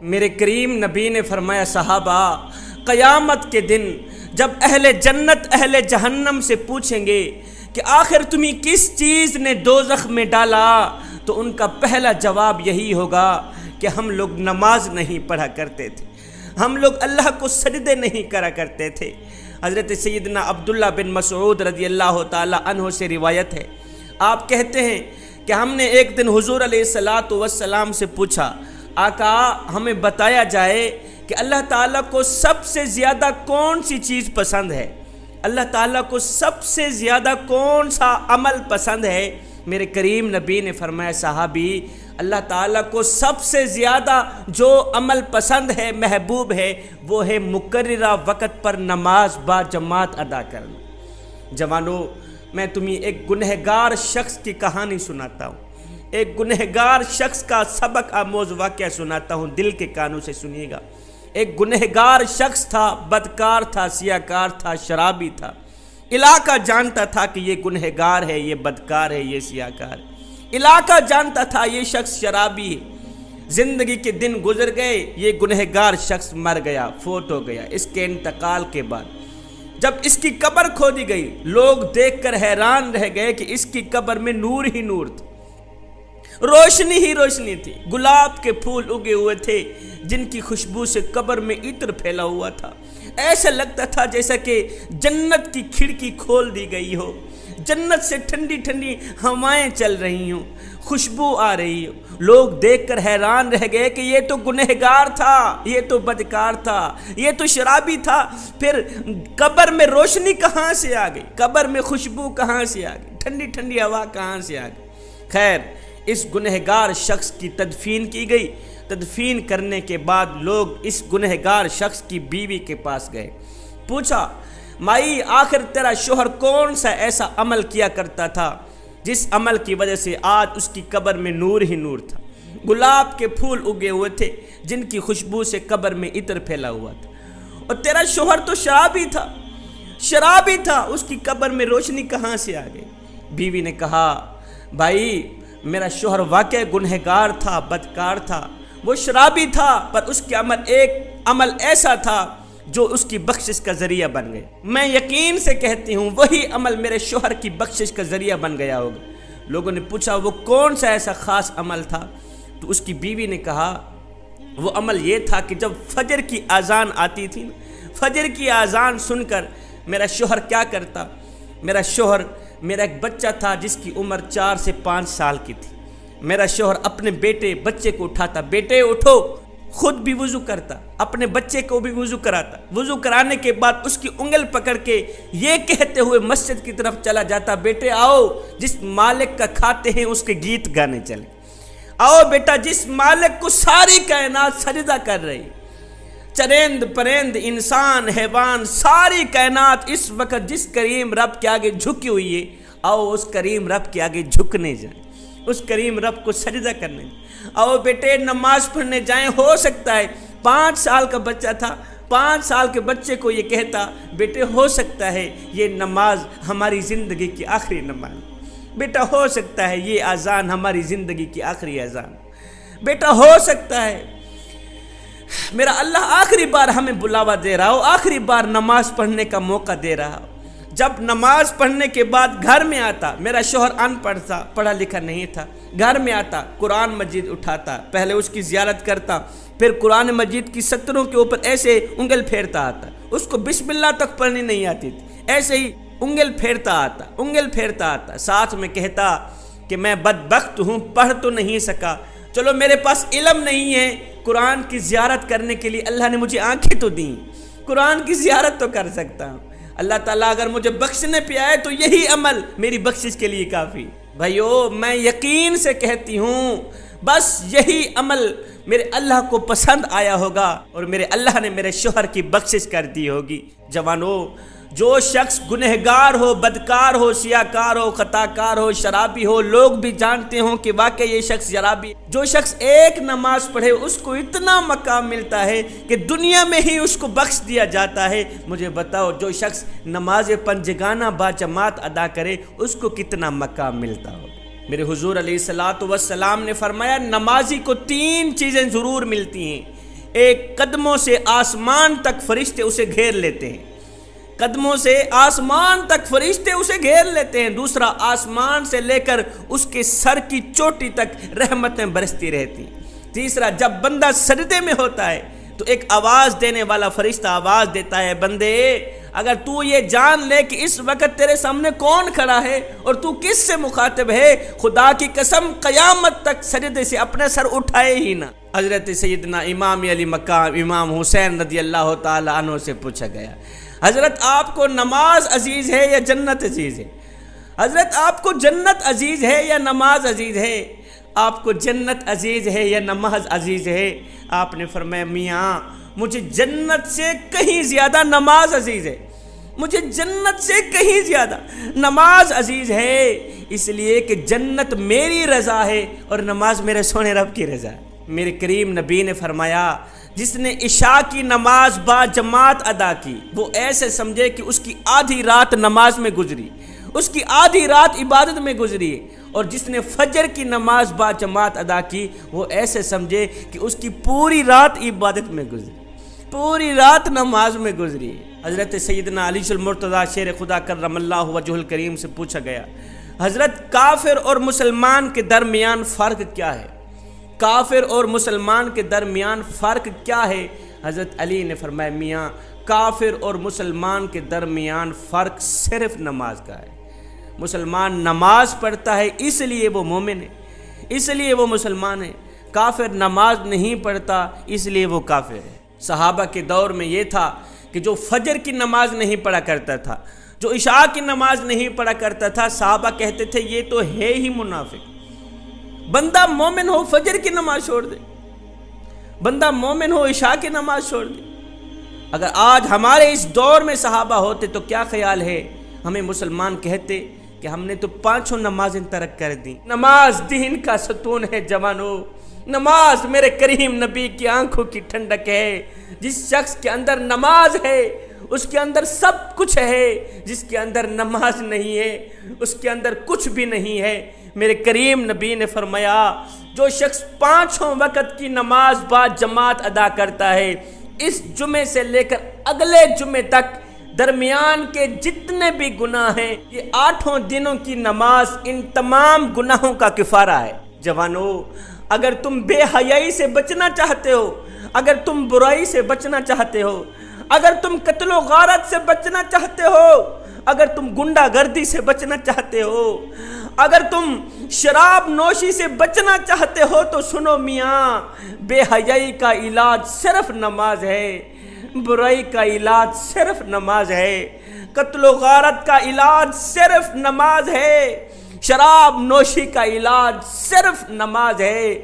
میرے کریم نبی نے فرمایا صحابہ قیامت کے دن جب اہل جنت اہل جہنم سے پوچھیں گے کہ آخر تمہیں کس چیز نے دوزخ میں ڈالا، تو ان کا پہلا جواب یہی ہوگا کہ ہم لوگ نماز نہیں پڑھا کرتے تھے، ہم لوگ اللہ کو سجدے نہیں کرا کرتے تھے۔ حضرت سیدنا عبداللہ بن مسعود رضی اللہ تعالی عنہ سے روایت ہے، آپ کہتے ہیں کہ ہم نے ایک دن حضور علیہ السلام سے پوچھا، آقا ہمیں بتایا جائے کہ اللہ تعالیٰ کو سب سے زیادہ کون سی چیز پسند ہے، اللہ تعالیٰ کو سب سے زیادہ کون سا عمل پسند ہے؟ میرے کریم نبی نے فرمایا صحابی اللہ تعالیٰ کو سب سے زیادہ جو عمل پسند ہے، محبوب ہے، وہ ہے مقررہ وقت پر نماز با جماعت ادا کرنا۔ جوانو، میں تمہیں ایک گنہگار شخص کی کہانی سناتا ہوں، ایک گنہگار شخص کا سبق آموز واقعہ سناتا ہوں، دل کے کانوں سے سنیے گا۔ ایک گنہگار شخص تھا، بدکار تھا، سیاکار تھا، شرابی تھا۔ علاقہ جانتا تھا کہ یہ گنہگار ہے، یہ بدکار ہے، یہ سیاکار ہے۔ علاقہ جانتا تھا یہ شخص شرابی ہے۔ زندگی کے دن گزر گئے، یہ گنہگار شخص مر گیا، فوت ہو گیا۔ اس کے انتقال کے بعد جب اس کی قبر کھودی گئی، لوگ دیکھ کر حیران رہ گئے کہ اس کی قبر میں نور ہی نور تھا، روشنی ہی روشنی تھی۔ گلاب کے پھول اگے ہوئے تھے جن کی خوشبو سے قبر میں عطر پھیلا ہوا تھا۔ ایسا لگتا تھا جیسا کہ جنت کی کھڑکی کھول دی گئی ہو، جنت سے ٹھنڈی ٹھنڈی ہوائیں چل رہی ہوں، خوشبو آ رہی ہو۔ لوگ دیکھ کر حیران رہ گئے کہ یہ تو گنہگار تھا، یہ تو بدکار تھا، یہ تو شرابی تھا، پھر قبر میں روشنی کہاں سے آ گئی، قبر میں خوشبو کہاں سے آ گئی، ٹھنڈی ٹھنڈی ہوا کہاں سے آ گئی۔ خیر، اس گنہگار شخص کی تدفین کی گئی۔ تدفین کرنے کے بعد لوگ اس گنہگار شخص کی بیوی کے پاس گئے، پوچھا مائی آخر تیرا شوہر کون سا ایسا عمل کیا کرتا تھا جس عمل کی وجہ سے آج اس کی قبر میں نور ہی نور تھا، گلاب کے پھول اگے ہوئے تھے جن کی خوشبو سے قبر میں عطر پھیلا ہوا تھا، اور تیرا شوہر تو شرابی تھا، شرابی تھا، اس کی قبر میں روشنی کہاں سے آ گئی؟ بیوی نے کہا بھائی میرا شوہر واقع گنہگار تھا، بدکار تھا، وہ شرابی تھا، پر اس کے ایک عمل ایسا تھا جو اس کی بخشش کا ذریعہ بن گیا۔ میں یقین سے کہتی ہوں وہی عمل میرے شوہر کی بخشش کا ذریعہ بن گیا ہوگا۔ لوگوں نے پوچھا وہ کون سا ایسا خاص عمل تھا؟ تو اس کی بیوی نے کہا وہ عمل یہ تھا کہ جب فجر کی اذان آتی تھی، فجر کی اذان سن کر میرا شوہر کیا کرتا؟ میرا ایک بچہ تھا جس کی عمر 4 سے 5 سال کی تھی۔ میرا شوہر اپنے بچے کو اٹھاتا، بیٹے اٹھو، خود بھی وضو کرتا، اپنے بچے کو بھی وضو کراتا، وضو کرانے کے بعد اس کی انگل پکڑ کے یہ کہتے ہوئے مسجد کی طرف چلا جاتا بیٹے آؤ جس مالک کا کھاتے ہیں اس کے گیت گانے چلے، آؤ بیٹا جس مالک کو ساری کائنات سجدہ کر رہی، چرند پرند انسان حیوان ساری کائنات اس وقت جس کریم رب کے آگے جھکی ہوئی ہے، آؤ اس کریم رب کے آگے جھکنے جائیں، اس کریم رب کو سجدہ کرنے جائیں، آؤ بیٹے نماز پڑھنے جائیں۔ ہو سکتا ہے 5 سال کا بچہ تھا، 5 سال کے بچے کو یہ کہتا بیٹے ہو سکتا ہے یہ نماز ہماری زندگی کی آخری نماز، بیٹا ہو سکتا ہے یہ اذان ہماری زندگی کی آخری اذان، بیٹا ہو سکتا ہے میرا اللہ آخری بار ہمیں بلاوا دے رہا ہو، آخری بار نماز پڑھنے کا موقع دے رہا ہو۔ جب نماز پڑھنے کے بعد گھر میں آتا، میرا شوہر ان پڑھ تھا، پڑھا لکھا نہیں تھا، گھر میں آتا قرآن مجید اٹھاتا، پہلے اس کی زیارت کرتا، پھر قرآن مجید کی سطروں کے اوپر ایسے انگل پھیرتا آتا، اس کو بسم اللہ تک پڑھنی نہیں آتی تھی، ایسے ہی انگل پھیرتا آتا، ساتھ میں کہتا کہ میں بدبخت ہوں، پڑھ تو نہیں سکا، چلو میرے پاس علم نہیں ہے، قرآن کی زیارت کرنے کے لیے اللہ نے مجھے آنکھیں تو دیں، قرآن کی زیارت تو کر سکتا ہوں، اللہ تعالیٰ اگر مجھے بخشنے پہ آئے تو یہی عمل میری بخشش کے لیے کافی۔ بھائیو میں یقین سے کہتی ہوں بس یہی عمل میرے اللہ کو پسند آیا ہوگا اور میرے اللہ نے میرے شوہر کی بخشش کر دی ہوگی۔ جوانو، جو شخص گنہگار ہو، بدکار ہو، سیاکار ہو، خطاکار ہو، شرابی ہو، لوگ بھی جانتے ہوں کہ واقعی یہ شخص شرابی، جو شخص ایک نماز پڑھے اس کو اتنا مقام ملتا ہے کہ دنیا میں ہی اس کو بخش دیا جاتا ہے۔ مجھے بتاؤ جو شخص نماز پنجگانہ با جماعت ادا کرے اس کو کتنا مقام ملتا ہو۔ میرے حضور علیہ الصلوۃ والسلام نے فرمایا نمازی کو 3 چیزیں ضرور ملتی ہیں، ایک قدموں سے آسمان تک فرشتے اسے گھیر لیتے ہیں، قدموں سے آسمان تک فرشتے اسے گھیر لیتے ہیں، دوسرا آسمان سے لے کر اس کے سر کی چوٹی تک رحمتیں برستی رہتی ہیں، تیسرا جب بندہ سجدے میں ہوتا ہے تو ایک آواز دینے والا فرشتہ آواز دیتا ہے، بندے اگر تو یہ جان لے کہ اس وقت تیرے سامنے کون کھڑا ہے اور تو کس سے مخاطب ہے، خدا کی قسم قیامت تک سجدے سے اپنا سر اٹھائے ہی نہ۔ حضرت سیدنا امام علی مقام امام حسین رضی اللہ تعالی عنہ سے پوچھا گیا، حضرت آپ کو نماز عزیز ہے یا جنت عزیز ہے؟ حضرت آپ کو جنت عزیز ہے یا نماز عزیز ہے؟ آپ کو جنت عزیز ہے یا نماز عزیز ہے؟ آپ نے فرمایا میاں مجھے جنت سے کہیں زیادہ نماز عزیز ہے، مجھے جنت سے کہیں زیادہ نماز عزیز ہے، اس لیے کہ جنت میری رضا ہے اور نماز میرے سونے رب کی رضا ہے۔ میرے کریم نبی نے فرمایا جس نے عشاء کی نماز با جماعت ادا کی وہ ایسے سمجھے کہ اس کی آدھی رات نماز میں گزری، اس کی آدھی رات عبادت میں گزری، اور جس نے فجر کی نماز با جماعت ادا کی وہ ایسے سمجھے کہ اس کی پوری رات عبادت میں گزری، پوری رات نماز میں گزری۔ حضرت سیدنا علی المرتضیٰ شیر خدا کرم اللہ وجہ الکریم سے پوچھا گیا، حضرت کافر اور مسلمان کے درمیان فرق کیا ہے؟ کافر اور مسلمان کے درمیان فرق کیا ہے؟ حضرت علی نے فرمایا میاں کافر اور مسلمان کے درمیان فرق صرف نماز کا ہے، مسلمان نماز پڑھتا ہے اس لیے وہ مومن ہے، اس لیے وہ مسلمان ہے، کافر نماز نہیں پڑھتا اس لیے وہ کافر ہے۔ صحابہ کے دور میں یہ تھا کہ جو فجر کی نماز نہیں پڑھا کرتا تھا، جو عشاء کی نماز نہیں پڑھا کرتا تھا، صحابہ کہتے تھے یہ تو ہے ہی منافق، بندہ مومن ہو فجر کی نماز چھوڑ دے، بندہ مومن ہو عشاء کی نماز چھوڑ دے۔ اگر آج ہمارے اس دور میں صحابہ ہوتے تو کیا خیال ہے ہمیں مسلمان کہتے کہ ہم نے تو 5 نمازیں ترک کر دیں۔ نماز دین کا ستون ہے جوانو، نماز میرے کریم نبی کی آنکھوں کی ٹھنڈک ہے، جس شخص کے اندر نماز ہے اس کے اندر سب کچھ ہے، جس کے اندر نماز نہیں ہے اس کے اندر کچھ بھی نہیں ہے۔ میرے کریم نبی نے فرمایا جو شخص 5 وقت کی نماز با جماعت ادا کرتا ہے، اس جمعے سے لے کر اگلے جمعے تک درمیان کے جتنے بھی گناہ ہیں یہ 8 دنوں کی نماز ان تمام گناہوں کا کفارہ ہے۔ جوانو اگر تم بے حیائی سے بچنا چاہتے ہو، اگر تم برائی سے بچنا چاہتے ہو، اگر تم قتل و غارت سے بچنا چاہتے ہو، اگر تم گنڈا گردی سے بچنا چاہتے ہو، اگر تم شراب نوشی سے بچنا چاہتے ہو تو سنو میاں بے حیائی کا علاج صرف نماز ہے، برائی کا علاج صرف نماز ہے، قتل و غارت کا علاج صرف نماز ہے، شراب نوشی کا علاج صرف نماز ہے۔